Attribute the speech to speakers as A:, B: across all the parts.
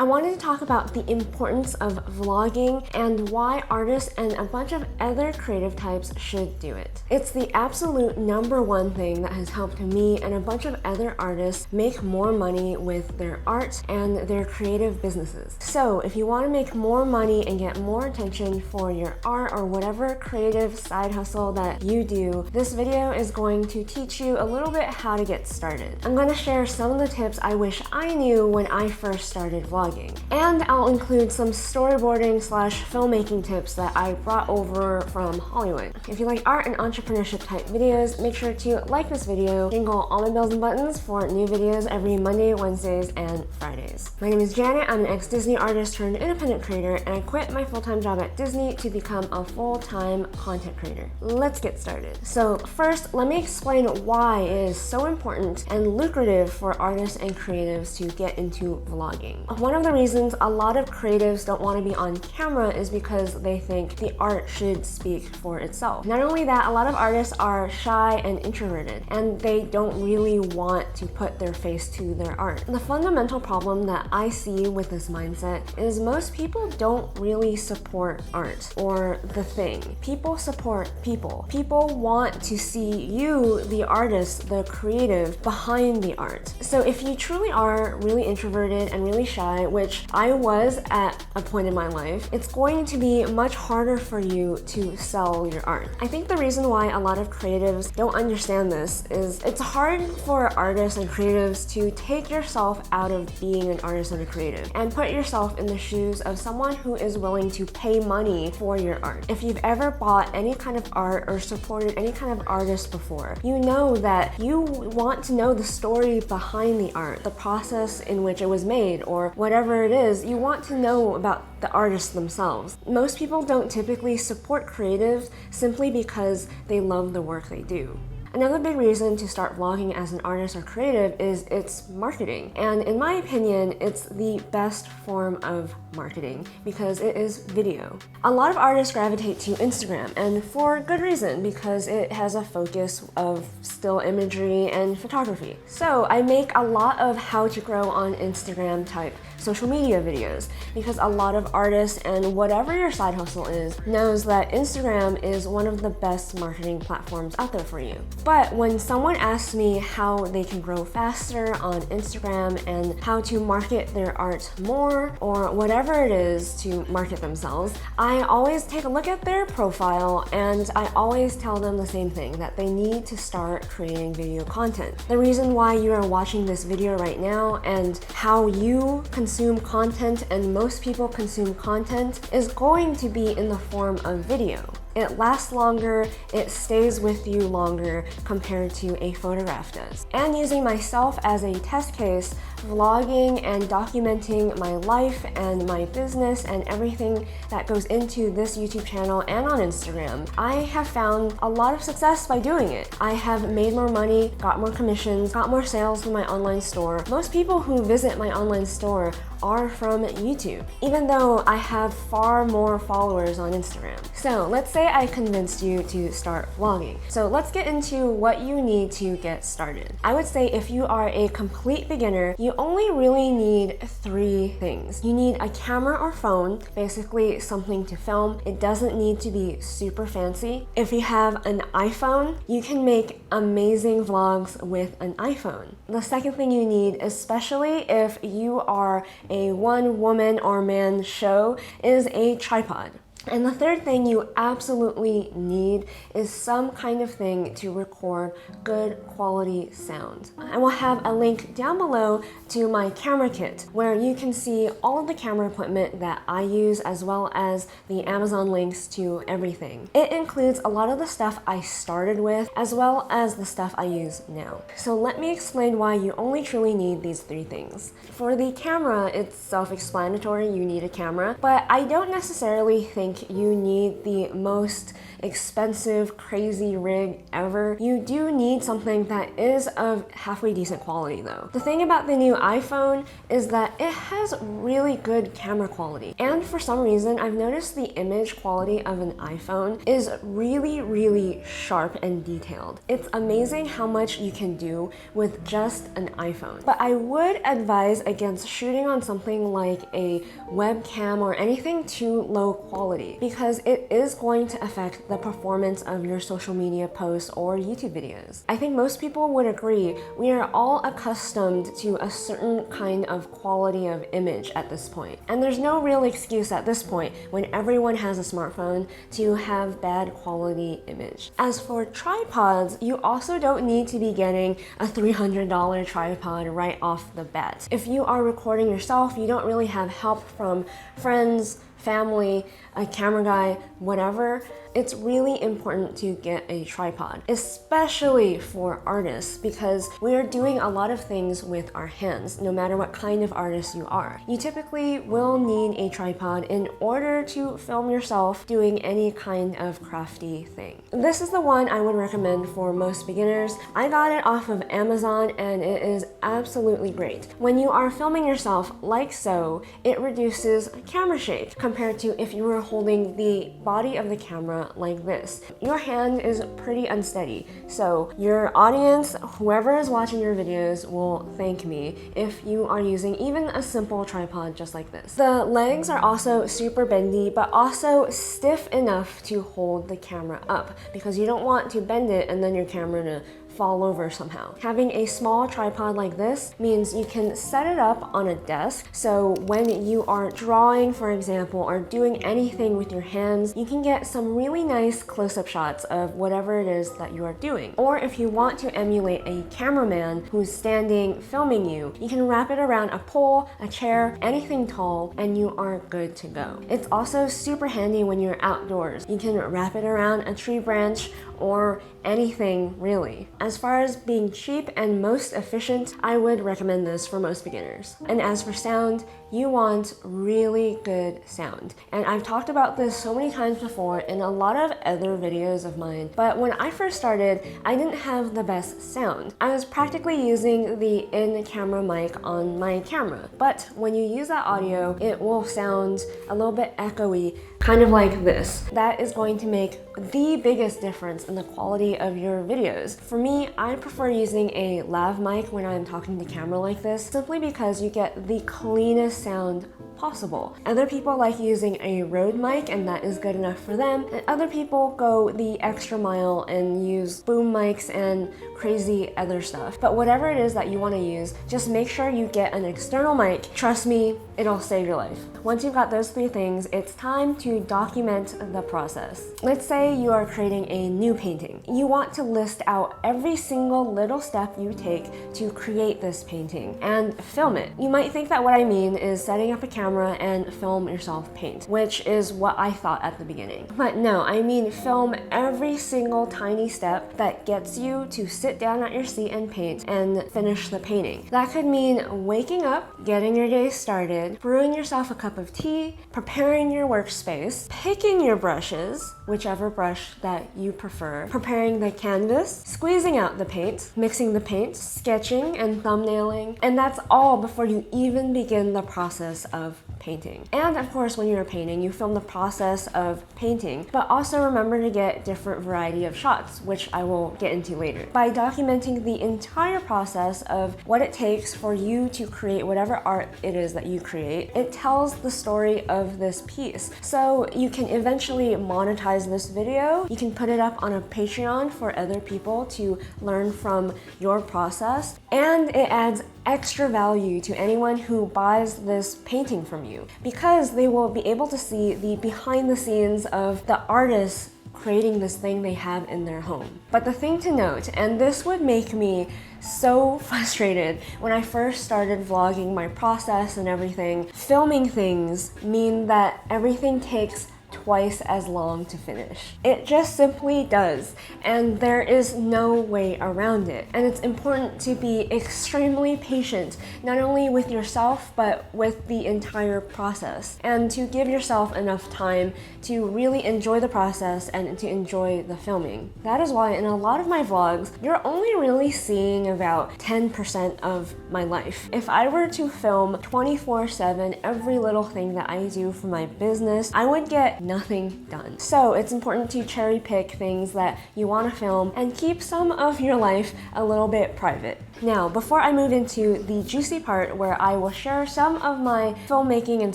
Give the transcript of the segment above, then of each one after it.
A: I wanted to talk about the importance of vlogging and why artists and a bunch of other creative types should do it. It's the absolute #1 thing that has helped me and a bunch of other artists make more money with their art and their creative businesses. So if you want to make more money and get more attention for your art or whatever creative side hustle that you do, this video is going to teach you a little bit how to get started. I'm going to share some of the tips I wish I knew when I first started vlogging. And I'll include some storyboarding / filmmaking tips that I brought over from Hollywood. If you like art and entrepreneurship type videos, make sure to like this video, jingle all my bells and buttons for new videos every Monday, Wednesdays, and Fridays. My name is Janet. I'm an ex-Disney artist turned independent creator, and I quit my full-time job at Disney to become a full-time content creator. Let's get started. So first, let me explain why it is so important and lucrative for artists and creatives to get into vlogging. One of the reasons a lot of creatives don't want to be on camera is because they think the art should speak for itself. Not only that, a lot of artists are shy and introverted, and they don't really want to put their face to their art. The fundamental problem that I see with this mindset is most people don't really support art or the thing. People support people. People want to see you, the artist, the creative, behind the art. So if you truly are really introverted and really shy, which I was at a point in my life, it's going to be much harder for you to sell your art. I think the reason why a lot of creatives don't understand this is it's hard for artists and creatives to take yourself out of being an artist and a creative and put yourself in the shoes of someone who is willing to pay money for your art. If you've ever bought any kind of art or supported any kind of artist before, you know that you want to know the story behind the art, the process in which it was made, or whatever it is. You want to know about the artists themselves. Most people don't typically support creatives simply because they love the work they do. Another big reason to start vlogging as an artist or creative is its marketing. And in my opinion, it's the best form of marketing because it is video. A lot of artists gravitate to Instagram, and for good reason, because it has a focus of still imagery and photography. So I make a lot of how to grow on Instagram type social media videos because a lot of artists and whatever your side hustle is knows that Instagram is one of the best marketing platforms out there for you. But when someone asks me how they can grow faster on Instagram and how to market their art more or whatever it is to market themselves, I always take a look at their profile and I always tell them the same thing, that they need to start creating video content. The reason why you are watching this video right now and how you consume content and most people consume content is going to be in the form of video. It lasts longer, it stays with you longer compared to a photograph does. And using myself as a test case, vlogging and documenting my life and my business and everything that goes into this YouTube channel and on Instagram, I have found a lot of success by doing it. I have made more money, got more commissions, got more sales from my online store. Most people who visit my online store are from YouTube, even though I have far more followers on Instagram. So let's say I convinced you to start vlogging. So let's get into what you need to get started. I would say if you are a complete beginner, you only really need 3 things. You need a camera or phone, basically something to film. It doesn't need to be super fancy. If you have an iPhone, you can make amazing vlogs with an iPhone. The second thing you need, especially if you are a one-woman or man show, is a tripod. And the third thing you absolutely need is some kind of thing to record good quality sound. I will have a link down below to my camera kit where you can see all of the camera equipment that I use as well as the Amazon links to everything. It includes a lot of the stuff I started with as well as the stuff I use now. So let me explain why you only truly need these 3 things. For the camera, it's self-explanatory, you need a camera, but I don't necessarily think think you need the most expensive, crazy rig ever. You do need something that is of halfway decent quality though. The thing about the new iPhone is that it has really good camera quality. And for some reason, I've noticed the image quality of an iPhone is really, really sharp and detailed. It's amazing how much you can do with just an iPhone. But I would advise against shooting on something like a webcam or anything too low quality, because it is going to affect the performance of your social media posts or YouTube videos. I think most people would agree we are all accustomed to a certain kind of quality of image at this point. And there's no real excuse at this point, when everyone has a smartphone, to have bad quality image. As for tripods, you also don't need to be getting a $300 tripod right off the bat. If you are recording yourself, you don't really have help from friends, family, a camera guy, whatever, it's really important to get a tripod, especially for artists, because we are doing a lot of things with our hands, no matter what kind of artist you are. You typically will need a tripod in order to film yourself doing any kind of crafty thing. This is the one I would recommend for most beginners. I got it off of Amazon and it is absolutely great. When you are filming yourself like so, it reduces camera shake compared to if you were holding the body of the camera like this. Your hand is pretty unsteady, so your audience, whoever is watching your videos, will thank me if you are using even a simple tripod just like this. The legs are also super bendy, but also stiff enough to hold the camera up, because you don't want to bend it and then your camera to fall over somehow. Having a small tripod like this means you can set it up on a desk, so when you are drawing, for example, or doing anything with your hands, you can get some really nice close-up shots of whatever it is that you are doing. Or if you want to emulate a cameraman who's standing filming you, you can wrap it around a pole, a chair, anything tall, and you are good to go. It's also super handy when you're outdoors. You can wrap it around a tree branch or anything really. As far as being cheap and most efficient, I would recommend this for most beginners. And as for sound, you want really good sound. And I've talked about this so many times before in a lot of other videos of mine, but when I first started, I didn't have the best sound. I was practically using the in-camera mic on my camera, but when you use that audio, it will sound a little bit echoey, kind of like this. That is going to make the biggest difference in the quality of your videos. For me, I prefer using a lav mic when I'm talking to camera like this, simply because you get the cleanest sound possible. Other people like using a Rode mic and that is good enough for them, and other people go the extra mile and use boom mics and crazy other stuff. But whatever it is that you want to use, just make sure you get an external mic. Trust me, it'll save your life. Once you've got those three things, it's time to document the process. Let's say you are creating a new painting. You want to list out every single little step you take to create this painting and film it. You might think that what I mean is setting up a camera and film yourself paint, which is what I thought at the beginning. But no, I mean film every single tiny step that gets you to sit down at your seat and paint and finish the painting. That could mean waking up, getting your day started, brewing yourself a cup of tea, preparing your workspace, picking your brushes, whichever brush that you prefer, preparing the canvas, squeezing out the paint, mixing the paint, sketching and thumbnailing, and that's all before you even begin the process of painting. And of course, when you're painting, you film the process of painting, but also remember to get different variety of shots, which I will get into later. By documenting the entire process of what it takes for you to create whatever art it is that you create, it tells the story of this piece. So you can eventually monetize this video. You can put it up on a Patreon for other people to learn from your process, and it adds extra value to anyone who buys this painting from you, because they will be able to see the behind the scenes of the artist creating this thing they have in their home. But the thing to note, and this would make me so frustrated when I first started vlogging my process and everything, filming things mean that everything takes twice as long to finish. It just simply does, and there is no way around it. And it's important to be extremely patient, not only with yourself, but with the entire process, and to give yourself enough time to really enjoy the process and to enjoy the filming. That is why in a lot of my vlogs, you're only really seeing about 10% of my life. If I were to film 24/7 every little thing that I do for my business, I would get nothing done. So it's important to cherry pick things that you want to film and keep some of your life a little bit private. Now, before I move into the juicy part where I will share some of my filmmaking and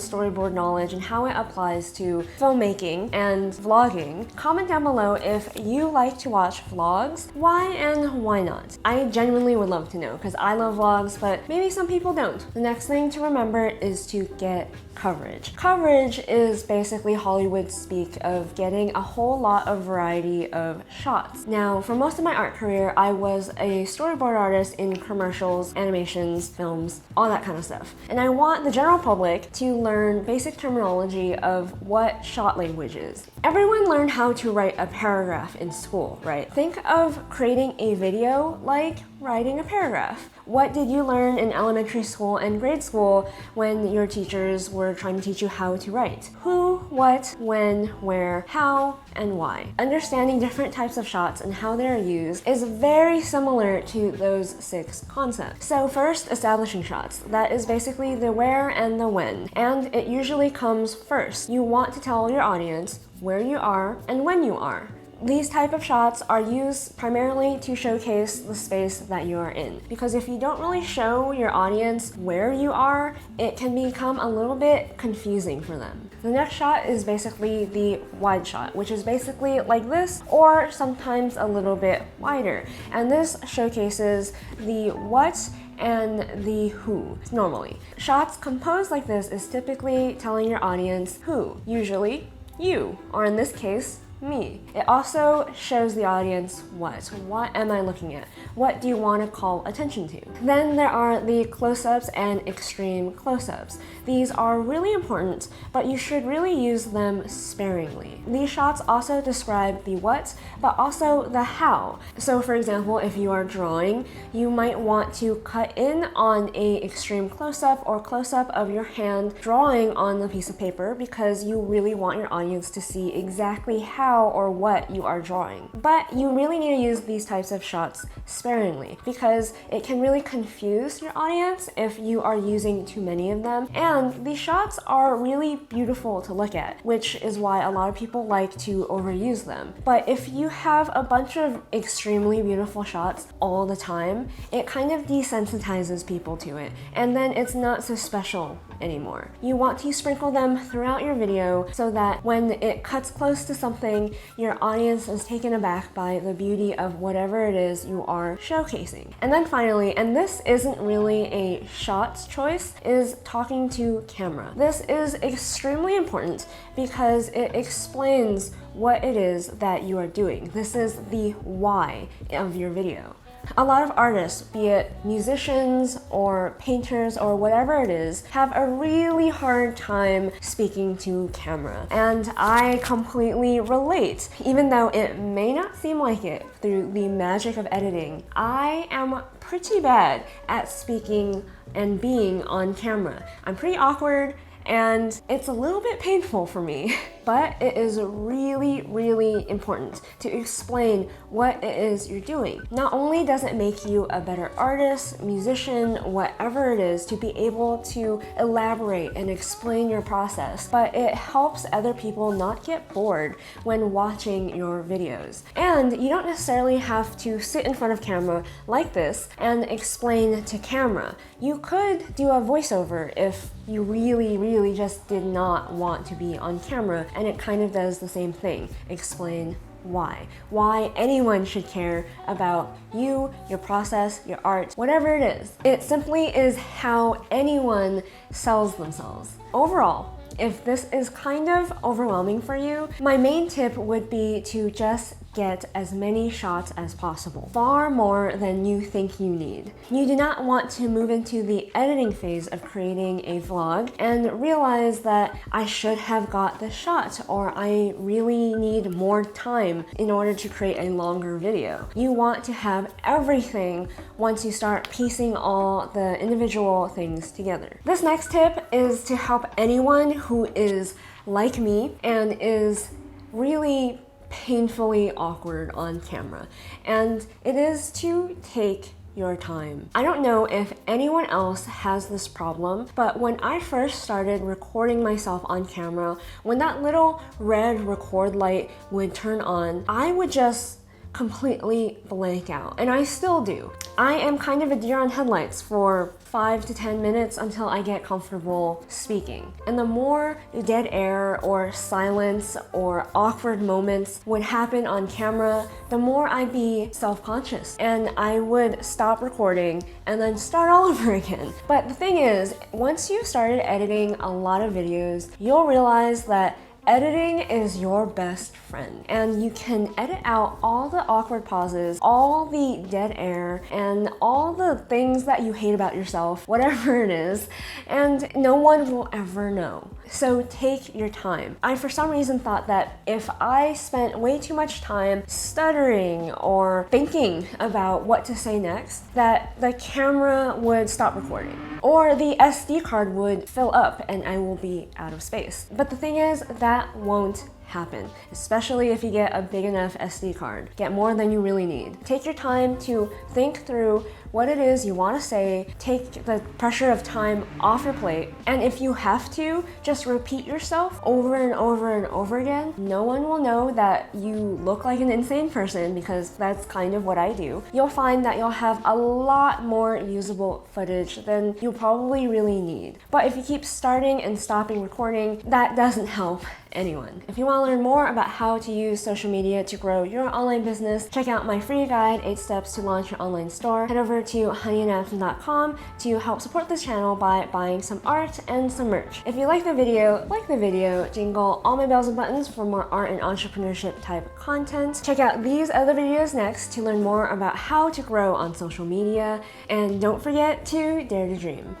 A: storyboard knowledge and how it applies to filmmaking and vlogging, comment down below if you like to watch vlogs, why and why not. I genuinely would love to know because I love vlogs, but maybe some people don't. The next thing to remember is to get coverage. Coverage is basically Hollywood speak of getting a whole lot of variety of shots. Now, for most of my art career, I was a storyboard artist in commercials, animations, films, all that kind of stuff. And I want the general public to learn basic terminology of what shot language is. Everyone learned how to write a paragraph in school, right? Think of creating a video like writing a paragraph. What did you learn in elementary school and grade school when your teachers were trying to teach you how to write? Who, what, when, where, how, and why. Understanding different types of shots and how they're used is very similar to those 6 concepts. So first, establishing shots. That is basically the where and the when, and it usually comes first. You want to tell your audience where you are and when you are. These type of shots are used primarily to showcase the space that you are in. Because if you don't really show your audience where you are, it can become a little bit confusing for them. The next shot is basically the wide shot, which is basically like this, or sometimes a little bit wider. And this showcases the what and the who, normally. Shots composed like this is typically telling your audience who, usually you, or in this case, me. It also shows the audience what am I looking at? What do you want to call attention to? Then there are the close-ups and extreme close-ups. These are really important, but you should really use them sparingly. These shots also describe the what, but also the how. So for example, if you are drawing, you might want to cut in on a extreme close-up or close-up of your hand drawing on the piece of paper because you really want your audience to see exactly how or what you are drawing. But you really need to use these types of shots sparingly because it can really confuse your audience if you are using too many of them. And these shots are really beautiful to look at, which is why a lot of people like to overuse them. But if you have a bunch of extremely beautiful shots all the time, it kind of desensitizes people to it, and then it's not so special anymore. You want to sprinkle them throughout your video so that when it cuts close to something, your audience is taken aback by the beauty of whatever it is you are showcasing. And then finally, and this isn't really a shot choice, is talking to camera. This is extremely important because it explains what it is that you are doing. This is the why of your video. A lot of artists, be it musicians or painters or whatever it is, have a really hard time speaking to camera. And I completely relate. Even though it may not seem like it through the magic of editing, I am pretty bad at speaking and being on camera. I'm pretty awkward, and it's a little bit painful for me, but it is really, really important to explain what it is you're doing. Not only does it make you a better artist, musician, whatever it is, to be able to elaborate and explain your process, but it helps other people not get bored when watching your videos. And you don't necessarily have to sit in front of camera like this and explain to camera. You could do a voiceover if you really just did not want to be on camera, and it kind of does the same thing. Explain why anyone should care about you, your process, your art, whatever it is. It simply is how anyone sells themselves. Overall, if this is kind of overwhelming for you, my main tip would be to just get as many shots as possible, far more than you think you need. You do not want to move into the editing phase of creating a vlog and realize that I should have got this shot, or I really need more time in order to create a longer video. You want to have everything once you start piecing all the individual things together. This next tip is to help anyone who is like me and is really painfully awkward on camera, and it is to take your time. I don't know if anyone else has this problem, but when I first started recording myself on camera, when that little red record light would turn on, I would just completely blank out, and I still do. I am kind of a deer on headlights for 5 to 10 minutes until I get comfortable speaking. And the more dead air or silence or awkward moments would happen on camera, the more I'd be self-conscious, and I would stop recording and then start all over again. But the thing is, once you've started editing a lot of videos, you'll realize that editing is your best friend, and you can edit out all the awkward pauses, all the dead air, and all the things that you hate about yourself, whatever it is, and no one will ever know. So take your time. I, for some reason, thought that if I spent way too much time stuttering or thinking about what to say next, that the camera would stop recording, or the SD card would fill up and I will be out of space. But the thing is, that won't happen, especially if you get a big enough SD card. Get more than you really need. Take your time to think through what it is you want to say, take the pressure of time off your plate, and if you have to, just repeat yourself over and over and over again. No one will know that you look like an insane person, because that's kind of what I do. You'll find that you'll have a lot more usable footage than you probably really need. But if you keep starting and stopping recording, that doesn't help anyone. If you want to learn more about how to use social media to grow your online business, check out my free guide, 8 Steps to Launch Your Online Store. Head over to honeyandabsinthe.com to help support this channel by buying some art and some merch. If you like the video, jingle all my bells and buttons for more art and entrepreneurship type content. Check out these other videos next to learn more about how to grow on social media, and don't forget to dare to dream.